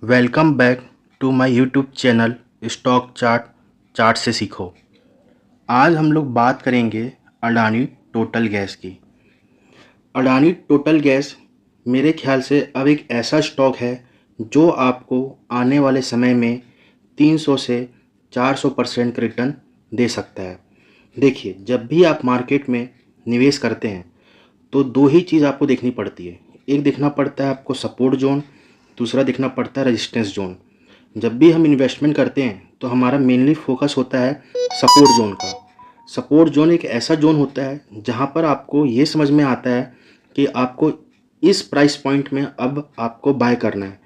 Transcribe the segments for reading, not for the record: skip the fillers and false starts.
Welcome back to my YouTube channel stock chart से सीखो। आज हम लोग बात करेंगे अडानी टोटल गैस की। अडानी टोटल गैस मेरे ख्याल से अब एक ऐसा स्टॉक है जो आपको आने वाले समय में 300 से 400% का रिटर्न दे सकता है। देखिए, जब भी आप मार्केट में निवेश करते हैं तो दो ही चीज़ आपको देखनी पड़ती है। एक देखना पड़ता है आपको सपोर्ट जोन, दूसरा देखना पड़ता है रेजिस्टेंस जोन। जब भी हम इन्वेस्टमेंट करते हैं तो हमारा मेनली फोकस होता है सपोर्ट जोन का। सपोर्ट जोन एक ऐसा जोन होता है जहां पर आपको ये समझ में आता है कि आपको इस प्राइस पॉइंट में अब आपको बाय करना है।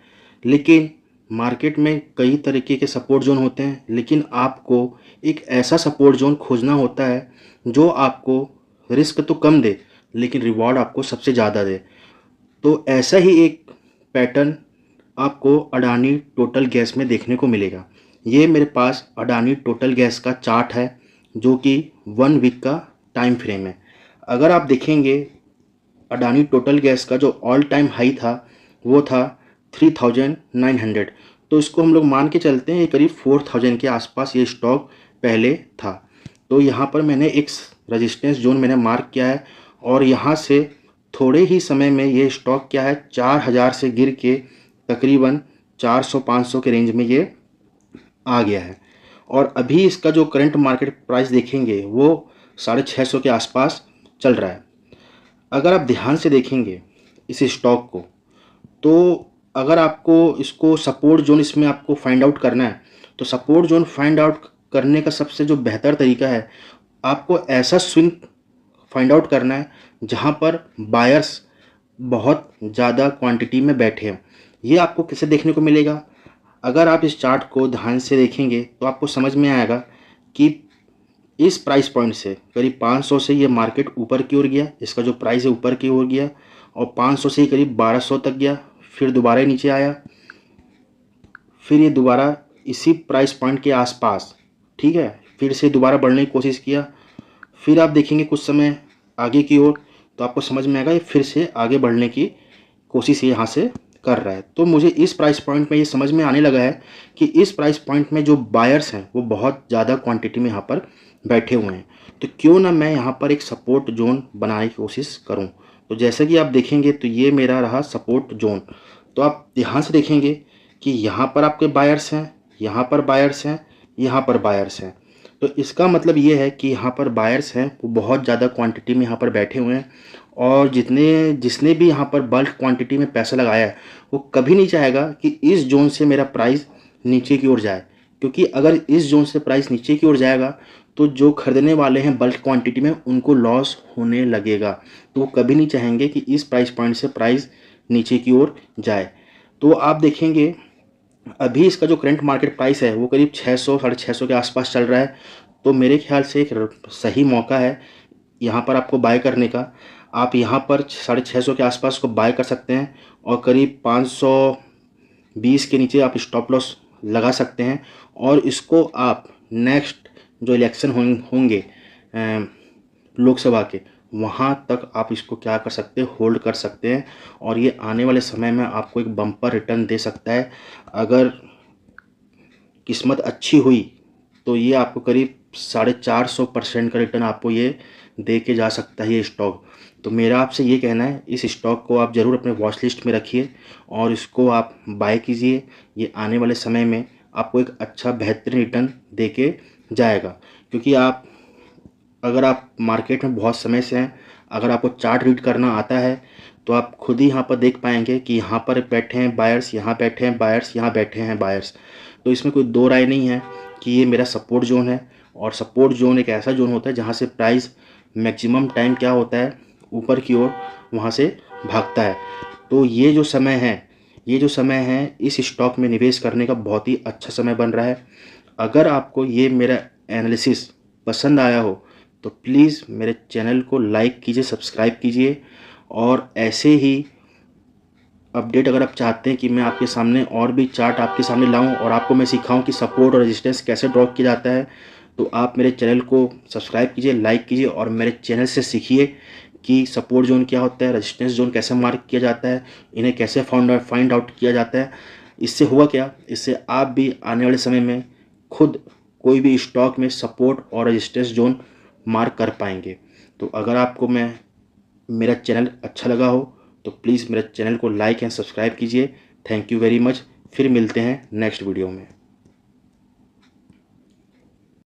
लेकिन मार्केट में कई तरीके के सपोर्ट जोन होते हैं, लेकिन आपको एक ऐसा सपोर्ट जोन खोजना होता है जो आपको रिस्क तो कम दे लेकिन रिवॉर्ड आपको सबसे ज़्यादा दे। तो ऐसा ही एक पैटर्न आपको अडानी टोटल गैस में देखने को मिलेगा। ये मेरे पास अडानी टोटल गैस का चार्ट है जो कि 1 वीक का टाइम फ्रेम है। अगर आप देखेंगे अडानी टोटल गैस का जो ऑल टाइम हाई था वो था 3900। तो इसको हम लोग मान के चलते हैं ये करीब 4000 के आसपास ये स्टॉक पहले था। तो यहाँ पर मैंने एक रेजिस्टेंस जोन मैंने मार्क किया है और यहाँ से थोड़े ही समय में ये स्टॉक क्या है 4000 से गिर के तकरीबन 400-500 के रेंज में ये आ गया है। और अभी इसका जो करंट मार्केट प्राइस देखेंगे वो 650 के आसपास चल रहा है। अगर आप ध्यान से देखेंगे इस स्टॉक को तो अगर आपको इसको सपोर्ट जोन इसमें आपको फाइंड आउट करना है तो सपोर्ट जोन फाइंड आउट करने का सबसे जो बेहतर तरीका है, आपको ऐसा स्विंग फाइंड आउट करना है जहां पर बायर्स बहुत ज़्यादा क्वांटिटी में बैठे हैं। ये आपको कैसे देखने को मिलेगा? अगर आप इस चार्ट को ध्यान से देखेंगे तो आपको समझ में आएगा कि इस प्राइस पॉइंट से करीब 500 से ये मार्केट ऊपर की ओर गया, इसका जो प्राइस है ऊपर की ओर गया और 500 से ही करीब 1200 तक गया, फिर दोबारा नीचे आया, फिर ये दोबारा इसी प्राइस पॉइंट के आसपास, ठीक है, फिर से दोबारा बढ़ने की कोशिश किया। फिर आप देखेंगे कुछ समय आगे की ओर तो आपको समझ में आएगा ये फिर से आगे बढ़ने की कोशिश यहाँ से कर रहा है। तो मुझे इस प्राइस पॉइंट में ये समझ में आने लगा है कि इस प्राइस पॉइंट में जो बायर्स हैं वो बहुत ज़्यादा क्वांटिटी में यहाँ पर बैठे हुए हैं। तो क्यों ना मैं यहाँ पर एक सपोर्ट जोन बनाने की कोशिश करूँ। तो जैसे कि आप देखेंगे तो ये मेरा रहा सपोर्ट जोन। तो आप ध्यान से देखेंगे कि यहाँ पर आपके बायर्स हैं, यहाँ पर बायर्स हैं, यहाँ पर बायर्स हैं। तो इसका मतलब ये है कि यहाँ पर बायर्स हैं वो बहुत ज़्यादा क्वांटिटी में यहाँ पर बैठे हुए हैं और जिसने भी यहाँ पर बल्क क्वांटिटी में पैसा लगाया है वो कभी नहीं चाहेगा कि इस जोन से मेरा प्राइस नीचे की ओर जाए, क्योंकि अगर इस जोन से प्राइस नीचे की ओर जाएगा तो जो खरीदने वाले हैं बल्क क्वांटिटी में उनको लॉस होने लगेगा। तो वो कभी नहीं चाहेंगे कि इस प्राइस पॉइंट से प्राइस नीचे की ओर जाए। तो आप देखेंगे अभी इसका जो करंट मार्केट प्राइस है वो करीब 600-650 के आसपास चल रहा है। तो मेरे ख्याल से एक सही मौका है यहाँ पर आपको बाय करने का। आप यहाँ पर 650 के आसपास को बाय कर सकते हैं और करीब 520 के नीचे आप स्टॉप लॉस लगा सकते हैं। और इसको आप नेक्स्ट जो इलेक्शन होंगे लोकसभा के, वहाँ तक आप इसको क्या कर सकते हैं, होल्ड कर सकते हैं और ये आने वाले समय में आपको एक बम्पर रिटर्न दे सकता है। अगर किस्मत अच्छी हुई तो ये आपको करीब 450% का रिटर्न आपको ये दे के जा सकता है ये स्टॉक। तो मेरा आपसे ये कहना है इस स्टॉक को आप ज़रूर अपने वॉच लिस्ट में रखिए और इसको आप बाय कीजिए। ये आने वाले समय में आपको एक अच्छा बेहतरीन रिटर्न दे के जाएगा। क्योंकि अगर आप मार्केट में बहुत समय से हैं, अगर आपको चार्ट रीड करना आता है तो आप खुद ही यहाँ पर देख पाएंगे कि यहाँ पर बैठे हैं बायर्स, यहाँ बैठे हैं बायर्स, यहाँ बैठे हैं बायर्स। तो इसमें कोई दो राय नहीं है कि ये मेरा सपोर्ट जोन है। और सपोर्ट जोन एक ऐसा जोन होता है जहाँ से प्राइस मैक्सिमम टाइम क्या होता है, ऊपर की ओर वहाँ से भागता है। तो ये जो समय है इस स्टॉक में निवेश करने का बहुत ही अच्छा समय बन रहा है। अगर आपको ये मेरा एनालिसिस पसंद आया हो तो प्लीज़ मेरे चैनल को लाइक कीजिए, सब्सक्राइब कीजिए और ऐसे ही अपडेट अगर आप चाहते हैं कि मैं आपके सामने और भी चार्ट आपके सामने लाऊं और आपको मैं सिखाऊं कि सपोर्ट और रेजिस्टेंस कैसे ड्रॉ किया जाता है, तो आप मेरे चैनल को सब्सक्राइब कीजिए, लाइक कीजिए और मेरे चैनल से सीखिए कि सपोर्ट जोन क्या होता है, रेजिस्टेंस जोन कैसे मार्क किया जाता है, इन्हें कैसे फाइंड आउट किया जाता है। इससे हुआ क्या, इससे आप भी आने वाले समय में खुद कोई भी स्टॉक में सपोर्ट और रेजिस्टेंस जोन मार्क कर पाएंगे। तो अगर आपको मेरा चैनल अच्छा लगा हो तो प्लीज़ मेरे चैनल को लाइक एंड सब्सक्राइब कीजिए। Thank you very much. फिर मिलते हैं नेक्स्ट वीडियो में।